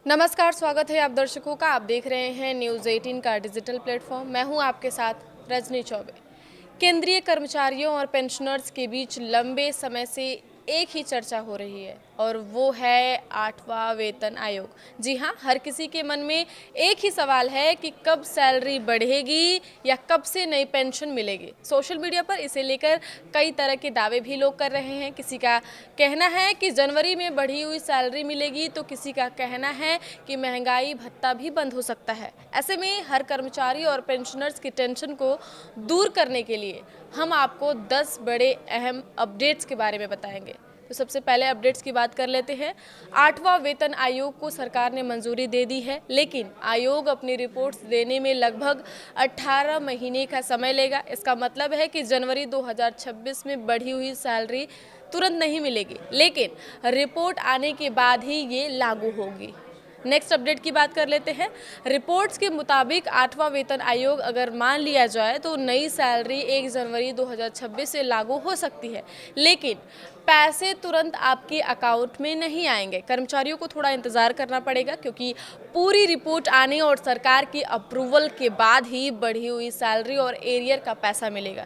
नमस्कार, स्वागत है आप दर्शकों का। आप देख रहे हैं न्यूज़ 18 का डिजिटल प्लेटफॉर्म। मैं हूं आपके साथ रजनी चौबे। केंद्रीय कर्मचारियों और पेंशनर्स के बीच लंबे समय से एक ही चर्चा हो रही है और वो है 8वां वेतन आयोग। जी हाँ, हर किसी के मन में एक ही सवाल है कि कब सैलरी बढ़ेगी या कब से नई पेंशन मिलेगी। सोशल मीडिया पर इसे लेकर कई तरह के दावे भी लोग कर रहे हैं। किसी का कहना है कि जनवरी में बढ़ी हुई सैलरी मिलेगी, तो किसी का कहना है कि महंगाई भत्ता भी बंद हो सकता है। ऐसे में हर कर्मचारी और पेंशनर्स की टेंशन को दूर करने के लिए हम आपको 10 बड़े अहम अपडेट्स के बारे में बताएंगे। तो सबसे पहले अपडेट्स की बात कर लेते हैं। 8वां वेतन आयोग को सरकार ने मंजूरी दे दी है, लेकिन आयोग अपनी रिपोर्ट्स देने में लगभग 18 महीने का समय लेगा। इसका मतलब है कि जनवरी 2026 में बढ़ी हुई सैलरी तुरंत नहीं मिलेगी, लेकिन रिपोर्ट आने के बाद ही ये लागू होगी। नेक्स्ट अपडेट की बात कर लेते हैं। रिपोर्ट्स के मुताबिक 8वां वेतन आयोग अगर मान लिया जाए तो नई सैलरी 1 जनवरी 2026 से लागू हो सकती है, लेकिन पैसे तुरंत आपके अकाउंट में नहीं आएंगे। कर्मचारियों को थोड़ा इंतजार करना पड़ेगा, क्योंकि पूरी रिपोर्ट आने और सरकार की अप्रूवल के बाद ही बढ़ी हुई सैलरी और एरियर का पैसा मिलेगा।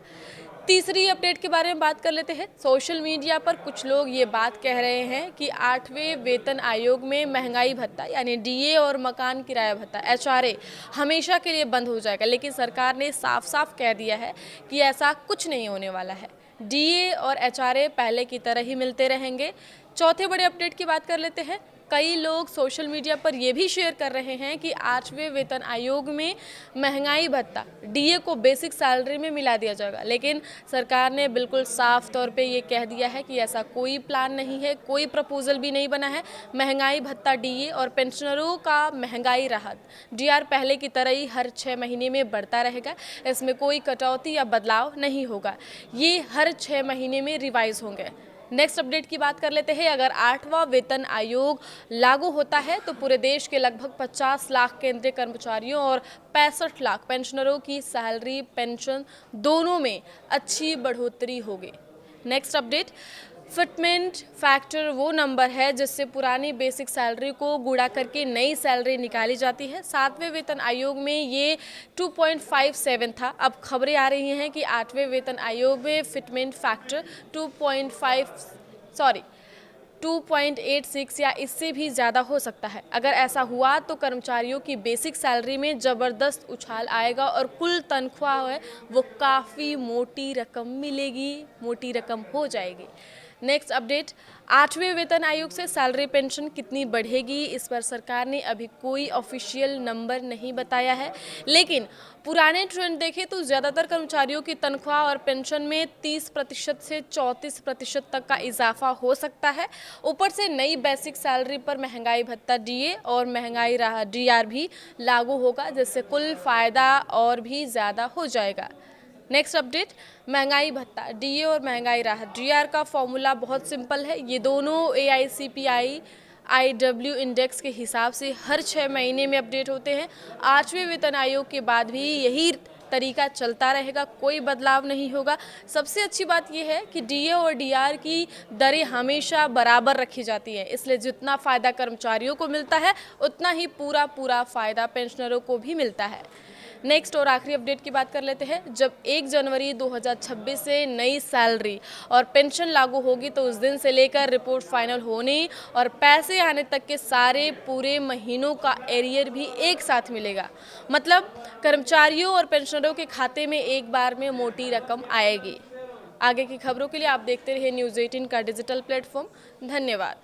तीसरी अपडेट के बारे में बात कर लेते हैं। सोशल मीडिया पर कुछ लोग ये बात कह रहे हैं कि 8वें वेतन आयोग में महंगाई भत्ता यानी डीए और मकान किराया भत्ता एचआरए हमेशा के लिए बंद हो जाएगा, लेकिन सरकार ने साफ साफ कह दिया है कि ऐसा कुछ नहीं होने वाला है। डीए और एचआरए पहले की तरह ही मिलते रहेंगे। चौथे बड़े अपडेट की बात कर लेते हैं। कई लोग सोशल मीडिया पर यह भी शेयर कर रहे हैं कि 8वें वेतन आयोग में महंगाई भत्ता डीए को बेसिक सैलरी में मिला दिया जाएगा, लेकिन सरकार ने बिल्कुल साफ तौर पे ये कह दिया है कि ऐसा कोई प्लान नहीं है, कोई प्रपोजल भी नहीं बना है। महंगाई भत्ता डीए और पेंशनरों का महंगाई राहत डीआर पहले की तरह ही हर 6 महीने में बढ़ता रहेगा। इसमें कोई कटौती या बदलाव नहीं होगा। ये हर 6 महीने में रिवाइज होंगे। नेक्स्ट अपडेट की बात कर लेते हैं। अगर 8वां वेतन आयोग लागू होता है तो पूरे देश के लगभग 50 लाख केंद्रीय कर्मचारियों और 65 लाख पेंशनरों की सैलरी पेंशन दोनों में अच्छी बढ़ोतरी होगी। नेक्स्ट अपडेट, फिटमेंट फैक्टर वो नंबर है जिससे पुरानी बेसिक सैलरी को गुणा करके नई सैलरी निकाली जाती है। 7वें वेतन आयोग में ये 2.57 था। अब खबरें आ रही हैं कि 8वें वेतन आयोग में फिटमेंट फैक्टर 2.86 या इससे भी ज़्यादा हो सकता है। अगर ऐसा हुआ तो कर्मचारियों की बेसिक सैलरी में ज़बरदस्त उछाल आएगा और कुल तनख्वाह है वो काफ़ी मोटी रकम मिलेगी, मोटी रकम हो जाएगी। नेक्स्ट अपडेट, 8वें वेतन आयोग से सैलरी पेंशन कितनी बढ़ेगी, इस पर सरकार ने अभी कोई ऑफिशियल नंबर नहीं बताया है, लेकिन पुराने ट्रेंड देखें तो ज़्यादातर कर्मचारियों की तनख्वाह और पेंशन में 30% से 34% तक का इजाफा हो सकता है। ऊपर से नई बेसिक सैलरी पर महंगाई भत्ता डीए और महंगाई राहत डीआर भी लागू होगा, जिससे कुल फ़ायदा और भी ज़्यादा हो जाएगा। नेक्स्ट अपडेट, महंगाई भत्ता डीए और महंगाई राहत डीआर का फॉर्मूला बहुत सिंपल है। ये दोनों एआईसीपीआई आईडब्ल्यू इंडेक्स के हिसाब से हर 6 महीने में अपडेट होते हैं। 8वें वेतन आयोग के बाद भी यही तरीका चलता रहेगा, कोई बदलाव नहीं होगा। सबसे अच्छी बात यह है कि डीए और डीआर की दरें हमेशा बराबर रखी जाती हैं, इसलिए जितना फ़ायदा कर्मचारियों को मिलता है उतना ही पूरा फ़ायदा पेंशनरों को भी मिलता है। नेक्स्ट और आखिरी अपडेट की बात कर लेते हैं। जब 1 जनवरी 2026 से नई सैलरी और पेंशन लागू होगी तो उस दिन से लेकर रिपोर्ट फाइनल होने और पैसे आने तक के सारे पूरे महीनों का एरियर भी एक साथ मिलेगा। मतलब कर्मचारियों और पेंशनरों के खाते में एक बार में मोटी रकम आएगी। आगे की खबरों के लिए आप देखते रहिए न्यूज़ 18 का डिजिटल प्लेटफॉर्म। धन्यवाद।